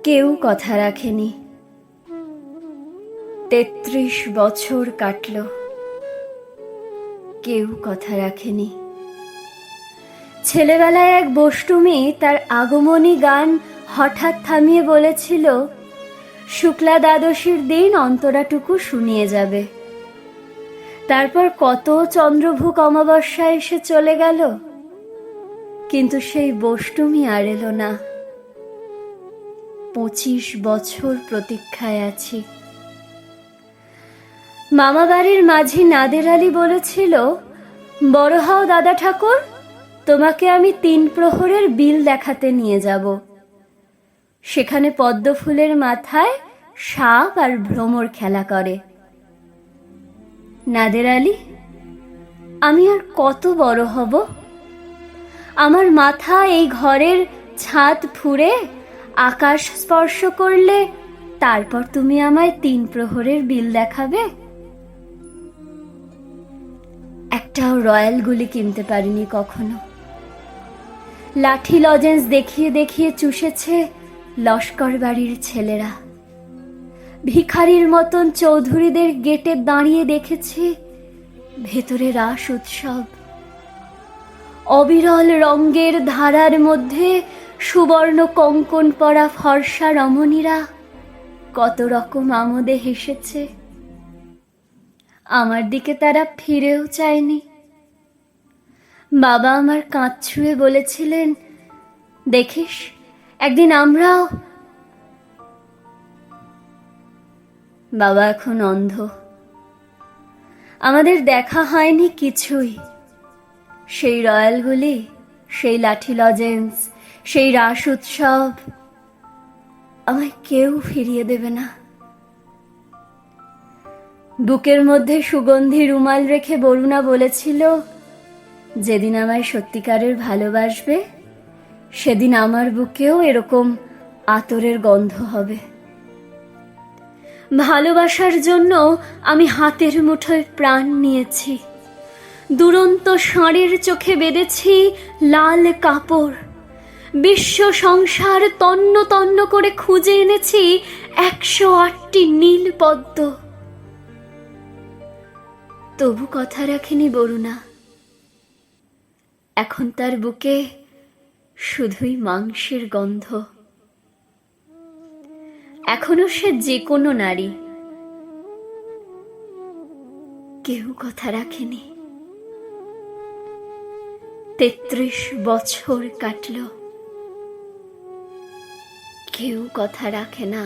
কেউ কথা রাখেনি। ৩৩ বছর কাটল, কেউ কথা রাখেনি। ছেলেবেলায় এক বষ্টমী তার আগমনী গান হঠাৎ থামিয়ে বলেছিল, শুক্লা দ্বাদশীর দিন অন্তরাটুকু শুনিয়ে যাবে। তারপর কত চন্দ্রভুক অমাবস্যা এসে চলে গেল, কিন্তু সেই বষ্টমী আর এলো না। ২৫ বছর প্রতীক্ষায় আছি। মামা বাড়ির মাঝি নাদের আলী বলেছিল, বড় হও দাদা ঠাকুর, তোমাকে আমি ৩ প্রহরের বিল দেখাতে নিয়ে যাব। সেখানে পদ্ম ফুলের মাথায় সাপ আর ভ্রমর খেলা করে। নাদের আলী, আমি আর কত বড় হব? আমার মাথা এই ঘরের ছাদ ফুঁড়ে আকাশ স্পর্শ করলে তারপর তুমি আমায় ৩ প্রহরের বিল দেখাবে? একটাও রয়্যাল গুলি কিনতে পারিনি কখনো। লাঠি লজেন্স দেখিয়ে দেখিয়ে চুষেছে লস্কর বাড়ির ছেলেরা। ভিখারির মতন চৌধুরীদের গেটে দাঁড়িয়ে দেখেছি ভেতরে রাস উৎসব। অবিরল রঙ্গের ধারার মধ্যে সুবর্ণ কঙ্কন পরা ফর্সা রমণীরা কত রকম আমোদে হেসেছে। আমার দিকে তারা ফিরেও চায়নি। বাবা আমার কাঁধ ছুঁয়ে বলেছিলেন, দেখিস একদিন আমরাও। বাবা এখন অন্ধ। আমাদের দেখা হয়নি কিছুই। সেই রয়্যালগুলি, সেই লাঠি লজেন্স, সেই রাস উৎসব আমায় কেউ ফিরিয়ে দেবে না। বুকের মধ্যে সুগন্ধি রুমাল রেখে বরুণা বলেছিল, যেদিন আমায় সত্যিকারের ভালোবাসবে সেদিন আমার বুকেও এরকম আতরের গন্ধ হবে। ভালোবাসার জন্য আমি হাতের মুঠোয় প্রাণ নিয়েছি। দুরন্ত ষাঁড়ের চোখে বেঁধেছি লাল কাপড়। বিশ্ব সংসার তন্ন তন্ন করে খুঁজে এনেছি ১০৮টি নীল পদ্ম। তবু কথা রাখেনি বরুণা। এখন তার বুকে শুধুই মাংসের গন্ধ। এখনো সে যে কোনো নারী। কেউ কথা রাখেনি। ৩৩ বছর কাটল, কেউ কথা রাখে না।